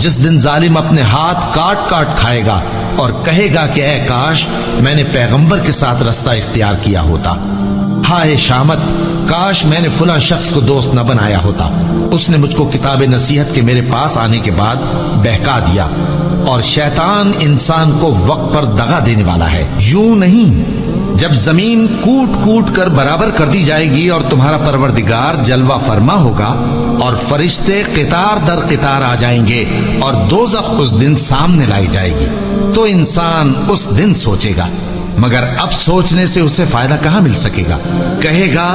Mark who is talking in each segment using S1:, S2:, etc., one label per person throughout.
S1: जिस दिन जालिम अपने हाथ काट काट खाएगा और कहेगा कि ऐ काश मैंने पैगंबर के साथ रास्ता इख्तियार किया होता, हाय शामत, काश मैंने फुला शख्स को दोस्त न बनाया होता, उसने मुझको किताब नसीहत के मेरे पास आने के बाद बहका दिया। और शैतान इंसान को वक्त पर दगा देने वाला है। यूं नहीं, जब जमीन कूट कूट कर बराबर कर दी जाएगी और तुम्हारा परवरदिगार जलवा फरमा होगा और फरिश्ते कितार दर कितार आ जाएंगे और दोज़ख उस दिन सामने लाई जाएगी, तो इंसान उस दिन सोचेगा, मगर अब सोचने से उसे फायदा कहां मिल सकेगा। कहेगा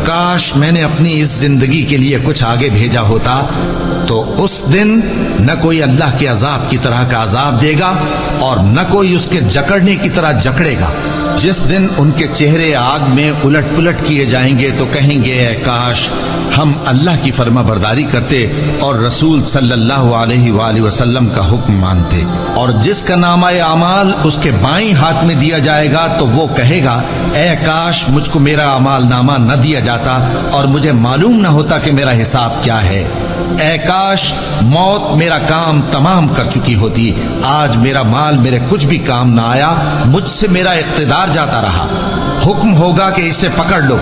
S1: काश मैंने अपनी इस जिंदगी के लिए कुछ आगे भेजा होता, तो उस दिन न कोई अल्लाह के अजाब की तरह का अजाब देगा और न कोई उसके जकड़ने की तरह जकड़ेगा। जिस दिन उनके चेहरे आग में उलट पुलट किए जाएंगे तो कहेंगे ऐ काश हम अल्लाह की फर्मा बरदारी करते और रसूल सल्लल्लाहु अलैहि वसल्लम का हुक्म मानते। और जिसका नामा-ए अमाल उसके बाईं हाथ में दिया जाएगा तो वो कहेगा ऐ काश मुझको मेरा अमाल नामा न दिया जाता और मुझे मालूम न होता कि मेरा हिसाब क्या है। ऐ काश मौत मेरा काम तमाम कर चुकी होती, आज मेरा माल मेरे कुछ भी काम ना आया, मुझसे मेरा इख्तिदार जाता रहा। हुक्म होगा कि इसे पकड़ लो,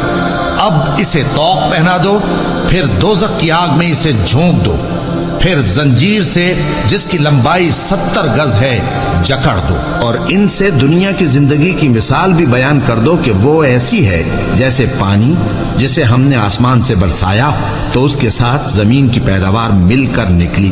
S1: अब इसे तौक पहना दो, फिर दोज़ख की आग में इसे झोंक दो, फिर जंजीर से जिसकी लंबाई 70 गज है जकड़ दो। और इनसे दुनिया की जिंदगी की मिसाल भी बयान कर दो कि वो ऐसी है जैसे पानी जिसे हमने आसमान से बरसाया तो उसके साथ जमीन की पैदावार मिलकर निकली,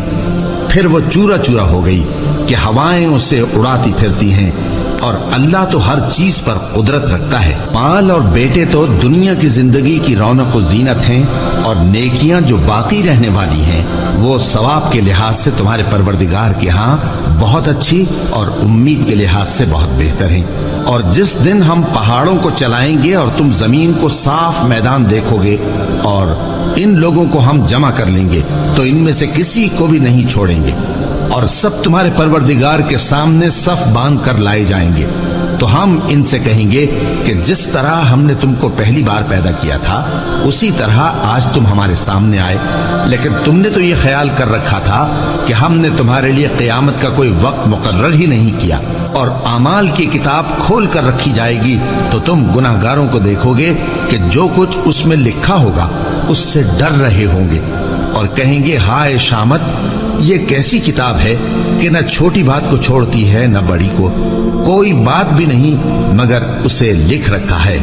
S1: फिर वो चूरा चूरा हो गई कि हवाएं उसे उड़ाती फिरती हैं। और अल्लाह तो हर चीज पर कुदरत रखता है। माल और बेटे तो दुनिया की जिंदगी की रौनक व जीनत हैं, और नेकियां जो बाकी रहने वाली हैं वो सवाब के लिहाज से तुम्हारे परवरदिगार के यहाँ बहुत अच्छी और उम्मीद के लिहाज से बहुत बेहतर हैं। और जिस दिन हम पहाड़ों को चलाएंगे और तुम जमीन को साफ मैदान देखोगे और इन लोगों को हम जमा कर लेंगे तो इनमें से किसी को भी नहीं छोड़ेंगे और सब तुम्हारे परवरदिगार के सामने सफ बांध कर लाए जाएंगे। तो हम इनसे कहेंगे कि जिस तरह हमने तुमको पहली बार पैदा किया था उसी तरह आज तुम हमारे सामने आए, लेकिन तुमने तो ये ख्याल कर रखा था कि हमने तुम्हारे लिए क़यामत का कोई वक्त मुकर्रर ही नहीं किया। और आमाल की किताब खोल कर रखी जाएगी तो तुम गुनाहगारों को देखोगे कि जो कुछ उसमें लिखा होगा उससे डर रहे होंगे और कहेंगे हाय शामत, ये कैसी किताब है कि न छोटी बात को छोड़ती है न बड़ी को, कोई बात भी नहीं मगर उसे लिख रखा है,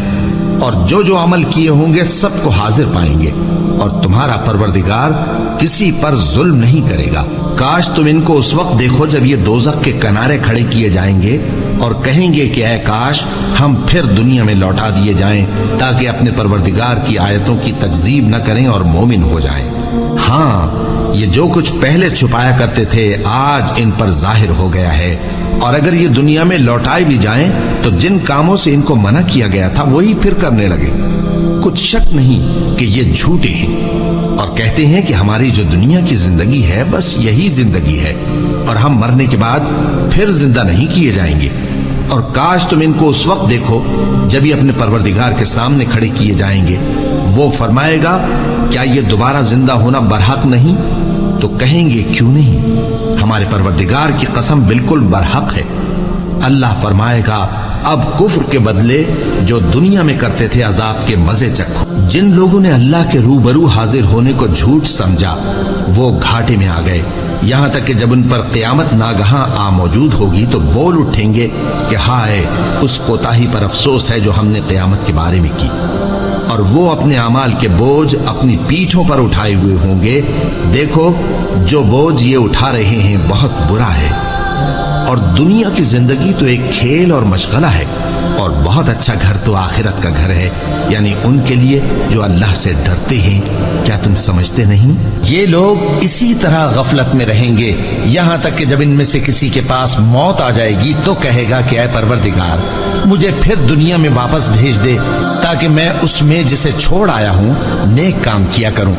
S1: और जो जो अमल किए होंगे सबको हाजिर पाएंगे और तुम्हारा परवरदिगार किसी पर जुल्म नहीं करेगा। काश तुम इनको उस वक्त देखो जब ये दोज़ख के किनारे खड़े किए जाएंगे और कहेंगे कि ऐ काश हम फिर दुनिया में लौटा दिए जाएं ताकि अपने परवरदिगार की आयतों की तकजीब न करें और मोमिन हो जाएं। हाँ, ये जो कुछ पहले छुपाया करते थे आज इन पर जाहिर हो गया है, और अगर ये दुनिया में लौटाए भी जाएं तो जिन कामों से इनको मना किया गया था वही फिर करने लगे। कुछ शक नहीं कि ये झूठे हैं और कहते हैं कि हमारी जो दुनिया की जिंदगी है बस यही जिंदगी है और हम मरने के बाद फिर जिंदा नहीं किए जाएंगे। और काश तुम इनको उस वक्त देखो जब ये अपने परवरदिगार के सामने खड़े किए जाएंगे, वो फरमाएगा क्या ये दोबारा जिंदा होना बरहक नहीं? तो कहेंगे क्यों नहीं, हमारे परवरदिगार की कसम बिल्कुल बरहक है। अल्लाह फरमाएगा अब कुफ्र के बदले जो दुनिया में करते थे अजाब के मजे चखो। जिन लोगों ने अल्लाह के रूबरू हाजिर होने को झूठ समझा वो घाटे में आ गए, यहां तक कि जब उन पर क़यामत नागहां आ मौजूद होगी तो बोल उठेंगे कि हाय उस कोताही पर अफसोस है जो हमने क़यामत के बारे में की। और वो अपने अमाल के बोझ अपनी पीठों पर उठाए हुए होंगे। देखो जो बोझ ये उठा रहे हैं बहुत बुरा है, और दुनिया की जिंदगी तो एक खेल और मशगला है, और बहुत अच्छा घर तो आखिरत का घर है, यानी उनके लिए जो अल्लाह से डरते हैं। क्या तुम समझते नहीं? ये लोग इसी तरह गफलत में रहेंगे यहां तक कि जब इनमें से किसी के पास मौत आ जाएगी तो कहेगा कि ऐ परवरदिगार मुझे फिर दुनिया में वापस भेज दे ताकि मैं उसमें जिसे छोड़ आया हूं नेक काम किया करूं।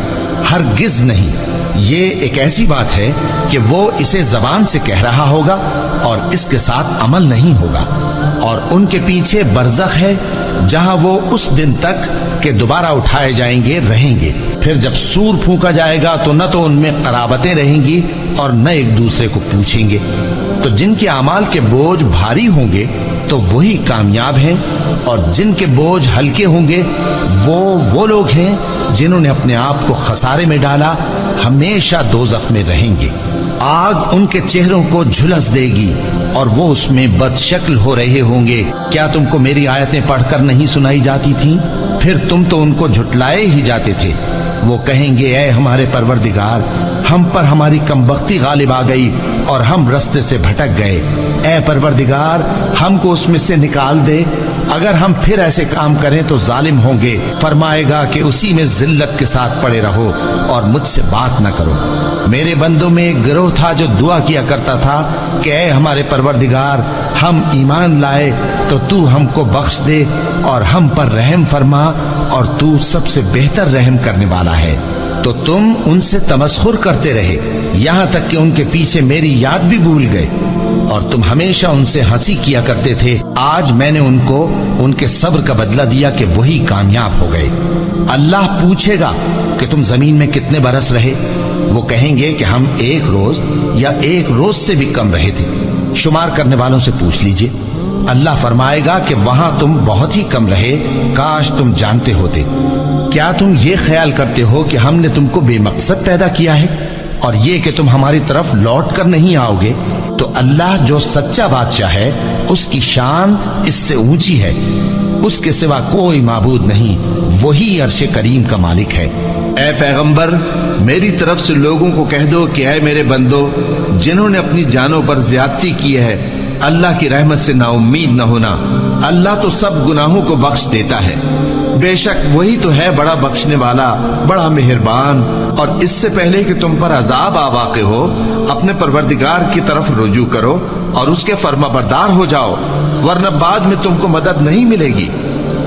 S1: हरगिज नहीं, ये एक ऐसी बात है कि वो इसे जबान से कह रहा होगा और इसके साथ अमल नहीं होगा। اور ان کے پیچھے برزخ ہے جہاں وہ اس دن تک کہ دوبارہ اٹھائے جائیں گے رہیں گے. پھر جب سور پھونکا جائے گا تو نہ تو ان میں قرابتیں رہیں گی اور نہ ایک دوسرے کو پوچھیں گے. تو جن کے اعمال کے بوجھ بھاری ہوں گے تو وہی کامیاب ہیں، اور جن کے بوجھ ہلکے ہوں گے وہ لوگ ہیں جنہوں نے اپنے آپ کو خسارے میں ڈالا، ہمیشہ دوزخ میں رہیں گے. آگ ان کے چہروں کو جھلس دے گی اور وہ اس میں بد شکل ہو رہے ہوں گے. کیا تم کو میری آیتیں پڑھ کر نہیں سنائی جاتی تھیں؟ پھر تم تو ان کو جھٹلائے ہی جاتے تھے. وہ کہیں گے اے ہمارے پروردگار، ہم پر ہماری کمبختی غالب آ گئی اور ہم رستے سے بھٹک گئے. اے پروردگار، ہم کو اس میں سے نکال دے، اگر ہم پھر ایسے کام کریں تو ظالم ہوں گے. فرمائے گا کہ اسی میں ذلت کے ساتھ پڑے رہو اور مجھ سے بات نہ کرو. میرے بندوں میں ایک گروہ تھا جو دعا کیا کرتا تھا کہ اے ہمارے پروردگار، ہم ایمان لائے تو تو ہم کو بخش دے اور ہم پر رحم فرما، اور تو سب سے بہتر رحم کرنے والا ہے. تو تم ان سے تمسخر کرتے رہے یہاں تک کہ ان کے پیچھے میری یاد بھی بھول گئے، اور تم ہمیشہ ان سے ہنسی کیا کرتے تھے. آج میں نے ان کو ان کے صبر کا بدلہ دیا کہ وہی کامیاب ہو گئے. اللہ پوچھے گا کہ تم زمین میں کتنے برس رہے؟ وہ کہیں گے کہ ہم 1 روز یا 1 روز سے بھی کم رہے تھے. شمار کرنے والوں سے پوچھ لیجئے. اللہ فرمائے گا کہ وہاں تم بہت ہی کم رہے، کاش تم جانتے ہوتے. کیا تم یہ خیال کرتے ہو کہ ہم نے تم کو بے مقصد پیدا کیا ہے اور یہ کہ تم ہماری طرف لوٹ کر نہیں آؤ گے؟ تو اللہ جو سچا بادشاہ ہے اس کی شان اس سے اونچی ہے، اس کے سوا کوئی معبود نہیں، وہی عرش کریم کا مالک ہے. اے پیغمبر، میری طرف سے لوگوں کو کہہ دو کہ اے میرے بندو، جنہوں نے اپنی جانوں پر زیادتی کی ہے، اللہ کی رحمت سے نا امید نہ ہونا. اللہ تو سب گناہوں کو بخش دیتا ہے، بے شک وہی تو ہے بڑا بخشنے والا، بڑا مہربان. اور اس سے پہلے کہ تم پر عذاب آ واقع ہو، اپنے پروردگار کی طرف رجوع کرو اور اس کے فرما بردار ہو جاؤ، ورنہ بعد میں تم کو مدد نہیں ملے گی.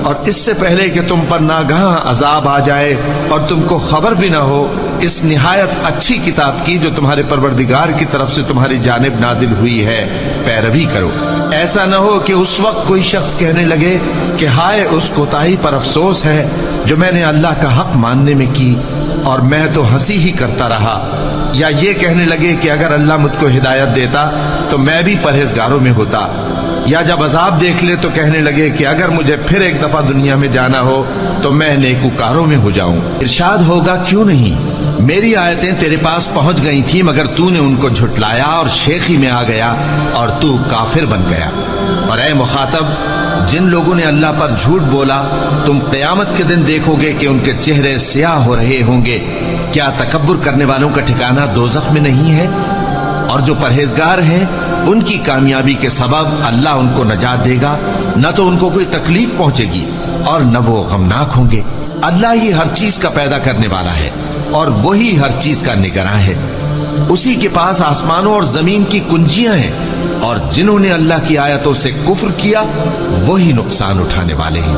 S1: اور اس سے پہلے کہ تم پر ناگہاں عذاب آ جائے اور تم کو خبر بھی نہ ہو، اس نہایت اچھی کتاب کی جو تمہارے پروردگار کی طرف سے تمہاری جانب نازل ہوئی ہے پیروی کرو. ایسا نہ ہو کہ اس وقت کوئی شخص کہنے لگے کہ ہائے اس کوتاہی پر افسوس ہے جو میں نے اللہ کا حق ماننے میں کی اور میں تو ہنسی ہی کرتا رہا، یا یہ کہنے لگے کہ اگر اللہ مجھ کو ہدایت دیتا تو میں بھی پرہیزگاروں میں ہوتا، یا جب عذاب دیکھ لے تو کہنے لگے کہ اگر مجھے پھر ایک دفعہ دنیا میں جانا ہو تو میں نیکوکاروں میں ہو جاؤں. ارشاد ہوگا کیوں نہیں، میری آیتیں تیرے پاس پہنچ گئی تھی مگر تو نے ان کو جھٹلایا اور شیخی میں آ گیا اور تو کافر بن گیا. اور اے مخاطب، جن لوگوں نے اللہ پر جھوٹ بولا تم قیامت کے دن دیکھو گے کہ ان کے چہرے سیاہ ہو رہے ہوں گے. کیا تکبر کرنے والوں کا ٹھکانہ دوزخ میں نہیں ہے؟ اور جو پرہیزگار ہیں ان کی کامیابی کے سبب اللہ ان کو نجات دے گا، نہ تو ان کو کوئی تکلیف پہنچے گی اور نہ وہ غمناک ہوں گے. اللہ ہی ہر چیز کا پیدا کرنے والا ہے اور وہی ہر چیز کا نگراں ہے. اسی کے پاس آسمانوں اور زمین کی کنجیاں ہیں، اور جنہوں نے اللہ کی آیتوں سے کفر کیا وہی نقصان اٹھانے والے ہیں.